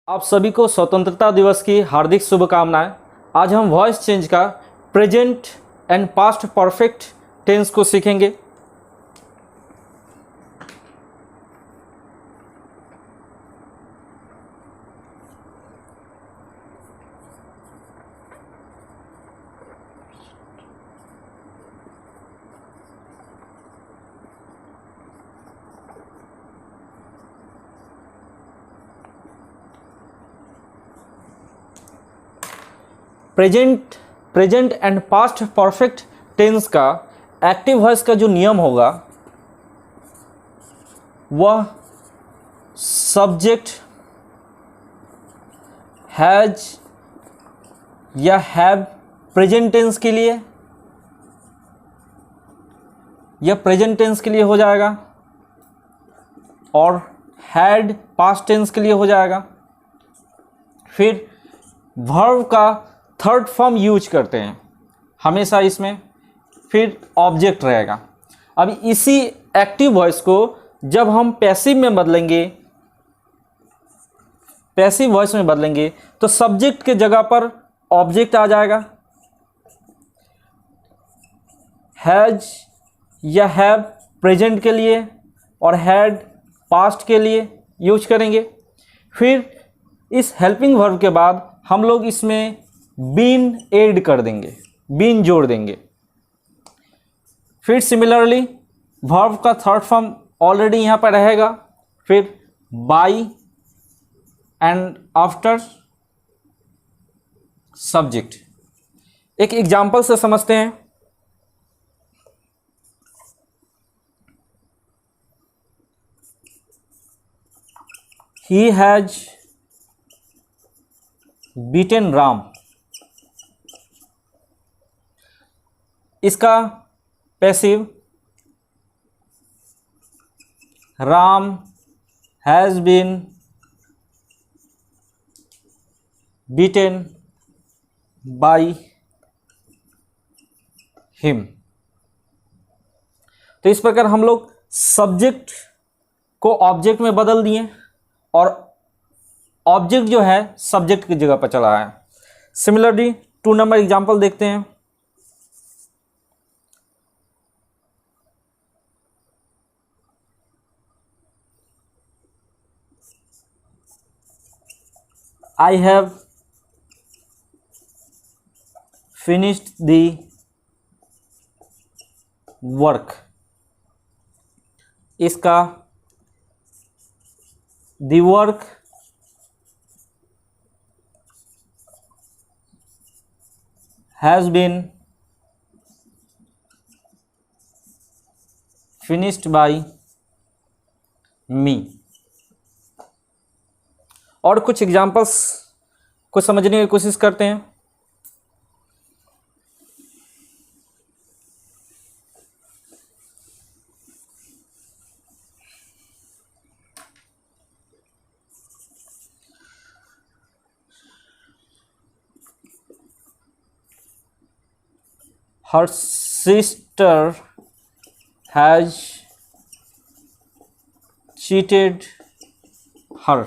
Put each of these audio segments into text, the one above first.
आप सभी को स्वतंत्रता दिवस की हार्दिक शुभकामनाएं। आज हम वॉइस चेंज का present and past perfect tense को सीखेंगे। Present and past perfect tense का एक्टिव वॉइस का जो नियम होगा वह सब्जेक्ट हैज या हैव प्रेजेंट टेंस के लिए या प्रेजेंट टेंस के लिए हो जाएगा और हैड पास्ट टेंस के लिए हो जाएगा। फिर वर्ब का थर्ड फॉर्म यूज करते हैं हमेशा इसमें, फिर ऑब्जेक्ट रहेगा। अब इसी एक्टिव वॉइस को जब हम पैसिव में बदलेंगे, पैसिव वॉइस में बदलेंगे तो सब्जेक्ट के जगह पर ऑब्जेक्ट आ जाएगा। हैज या हैव प्रेजेंट के लिए और हैड पास्ट के लिए यूज करेंगे। फिर इस हेल्पिंग वर्ब के बाद हम लोग इसमें बीन ऐड कर देंगे, बीन जोड़ देंगे। फिर सिमिलरली वर्ब का थर्ड फॉर्म ऑलरेडी यहाँ पर रहेगा, फिर बाय एंड आफ्टर सब्जेक्ट। एक एग्जाम्पल से समझते हैं। He has beaten Ram. इसका passive Ram has been beaten by him. तो इस प्रकार हम लोग सब्जेक्ट को ऑब्जेक्ट में बदल दिए और ऑब्जेक्ट जो है सब्जेक्ट की जगह पर चला है। सिमिलरली 2 नंबर एग्जाम्पल देखते हैं। I have finished the work। इसका the work has been finished by me। और कुछ एग्जाम्पल्स को समझने की कोशिश करते हैं। Her sister has cheated her।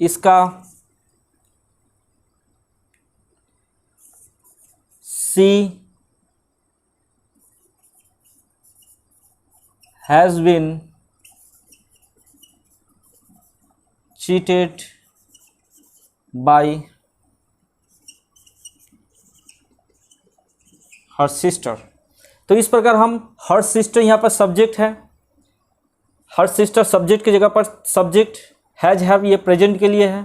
इसका she has been cheated by her sister। तो इस प्रकार हम her sister यहाँ पर सब्जेक्ट है, her sister सब्जेक्ट की जगह पर सब्जेक्ट हैज हैव ये प्रेजेंट के लिए है।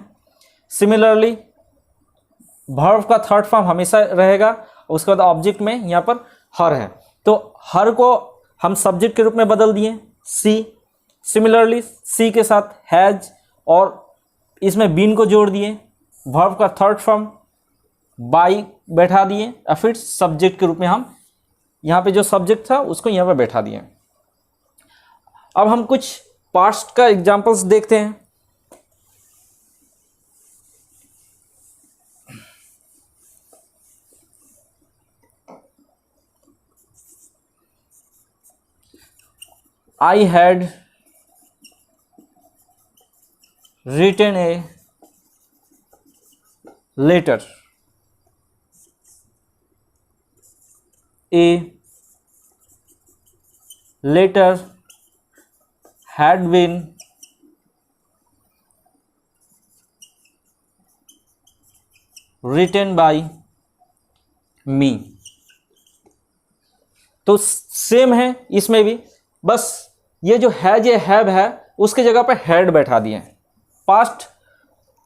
सिमिलरली वर्ब का थर्ड फॉर्म हमेशा रहेगा, उसके बाद ऑब्जेक्ट में यहाँ पर हर है, तो हर को हम सब्जेक्ट के रूप में बदल दिए सी। सिमिलरली सी के साथ हैज और इसमें बीन को जोड़ दिए, वर्ब का थर्ड फॉर्म बाई बैठा दिए और फिर सब्जेक्ट के रूप में हम यहाँ पे जो सब्जेक्ट था उसको यहाँ पे बैठा दिए। अब हम कुछ पास्ट का एग्जाम्पल्स देखते हैं। I had written a letter, a letter had been written by me। तो सेम है इसमें भी, बस ये जो हैज या हैव है उसके जगह पर हैड बैठा दिए हैं। Past,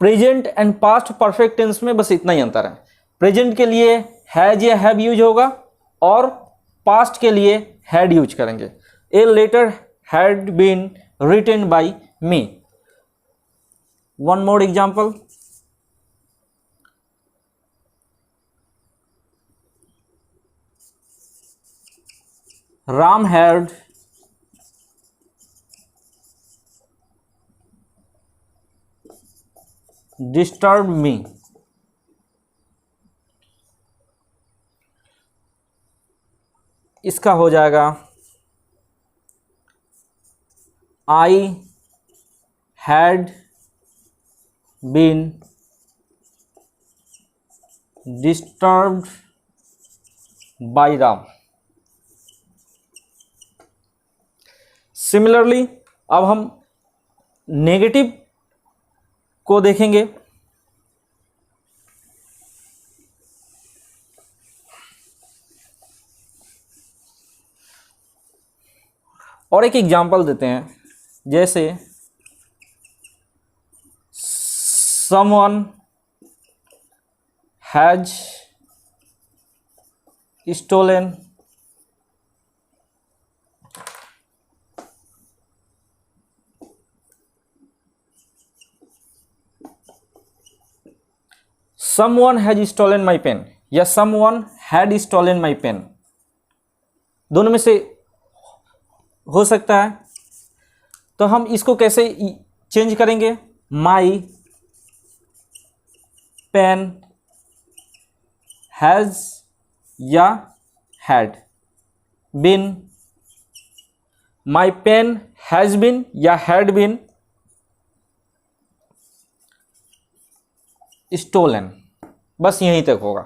present and past perfect tense में बस इतना ही अंतर है। प्रेजेंट के लिए हैज या हैव यूज होगा और पास्ट के लिए हैड यूज करेंगे। A letter had been written by me. One more example, Ram had disturbed me। इसका हो जाएगा I had been disturbed by Ram। Similarly अब हम नेगेटिव को देखेंगे। और एक एग्जांपल देते हैं, जैसे someone has stolen someone has stolen my pen या someone had stolen my pen, दोनों में से हो सकता है। तो हम इसको कैसे चेंज करेंगे? my pen has या had been, my pen has been या had been stolen। बस यहीं तक होगा।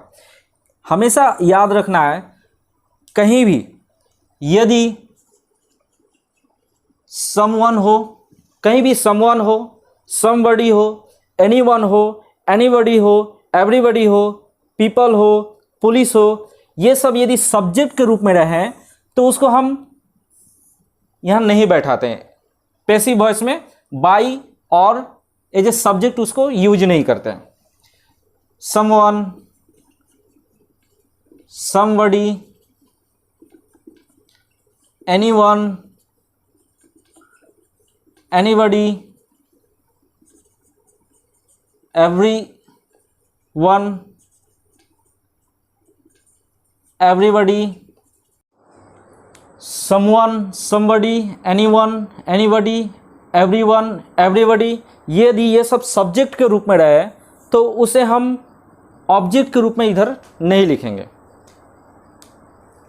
हमेशा याद रखना है, कहीं भी यदि someone हो, कहीं भी someone हो, somebody हो, anyone हो, anybody हो, everybody हो, people हो, पुलिस हो, ये सब यदि सब्जेक्ट के रूप में रहे तो उसको हम यहाँ नहीं बैठाते हैं। पैसिव वॉइस में बाई और एज ए सब्जेक्ट उसको यूज नहीं करते हैं। someone, somebody, anyone, anybody, everyone, everybody, someone, somebody, anyone, anybody, everyone, everybody, यदि ये सब सब्जेक्ट के रूप में रहे तो उसे हम ऑब्जेक्ट के रूप में इधर नहीं लिखेंगे।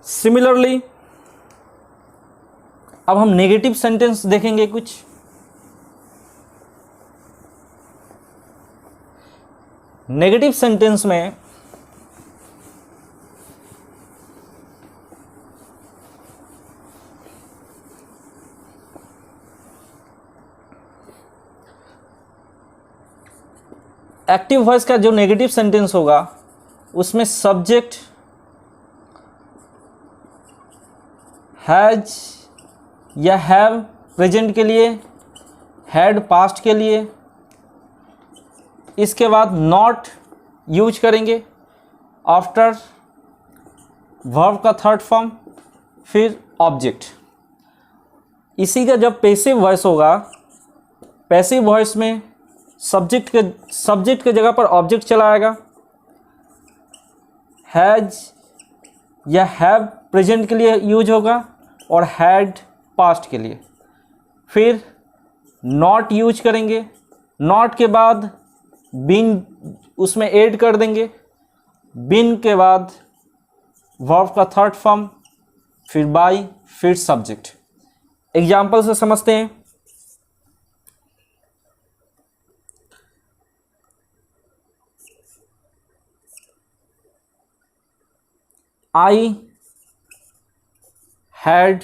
सिमिलरली अब हम नेगेटिव सेंटेंस देखेंगे कुछ। नेगेटिव सेंटेंस में एक्टिव वॉइस का जो नेगेटिव सेंटेंस होगा उसमें सब्जेक्ट हैज या हैव प्रेजेंट के लिए, हैड पास्ट के लिए, इसके बाद नॉट यूज करेंगे आफ्टर वर्ब का थर्ड फॉर्म, फिर ऑब्जेक्ट। इसी का जब पैसिव वॉइस होगा, पैसिव वॉइस में सब्जेक्ट के जगह पर ऑब्जेक्ट चला आएगा। हैज या हैव प्रेजेंट के लिए यूज होगा और हैड पास्ट के लिए। फिर नॉट यूज करेंगे, नॉट के बाद बीन उसमें ऐड कर देंगे, बीन के बाद वर्ब का थर्ड फॉर्म, फिर बाय, फिर सब्जेक्ट। एग्जाम्पल से समझते हैं। I had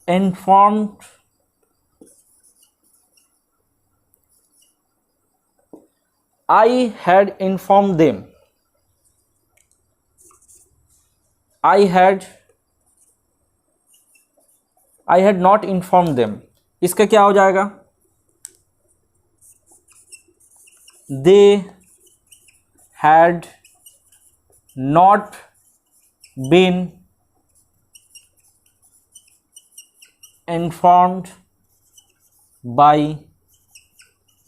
informed I had informed them. I had not informed them. इसका क्या हो जाएगा? They had not been informed by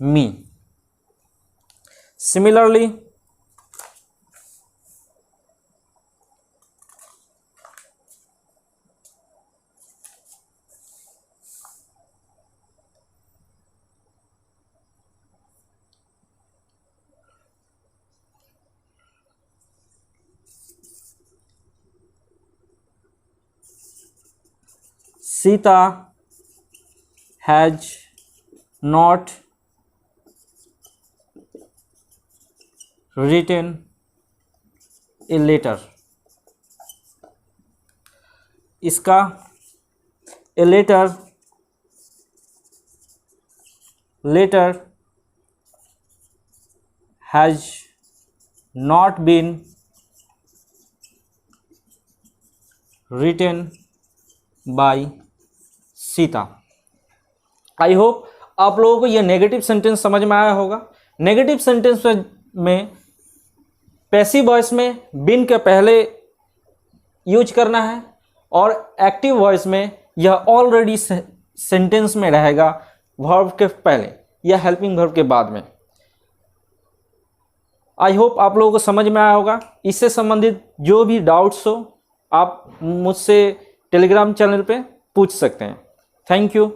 me. Similarly, Sita has not written a letter. इसका a letter has not been written by Sita. I hope आप लोगों को यह negative sentence समझ में आया होगा। नेगेटिव सेंटेंस में पैसिव वॉइस में बिन के पहले यूज करना है और एक्टिव वॉइस में यह ऑलरेडी सेंटेंस में रहेगा वर्ब के पहले या हेल्पिंग वर्ब के बाद में। आई होप आप लोगों को समझ में आया होगा। इससे संबंधित जो भी डाउट्स हो आप मुझसे टेलीग्राम चैनल पे पूछ सकते हैं। Thank you.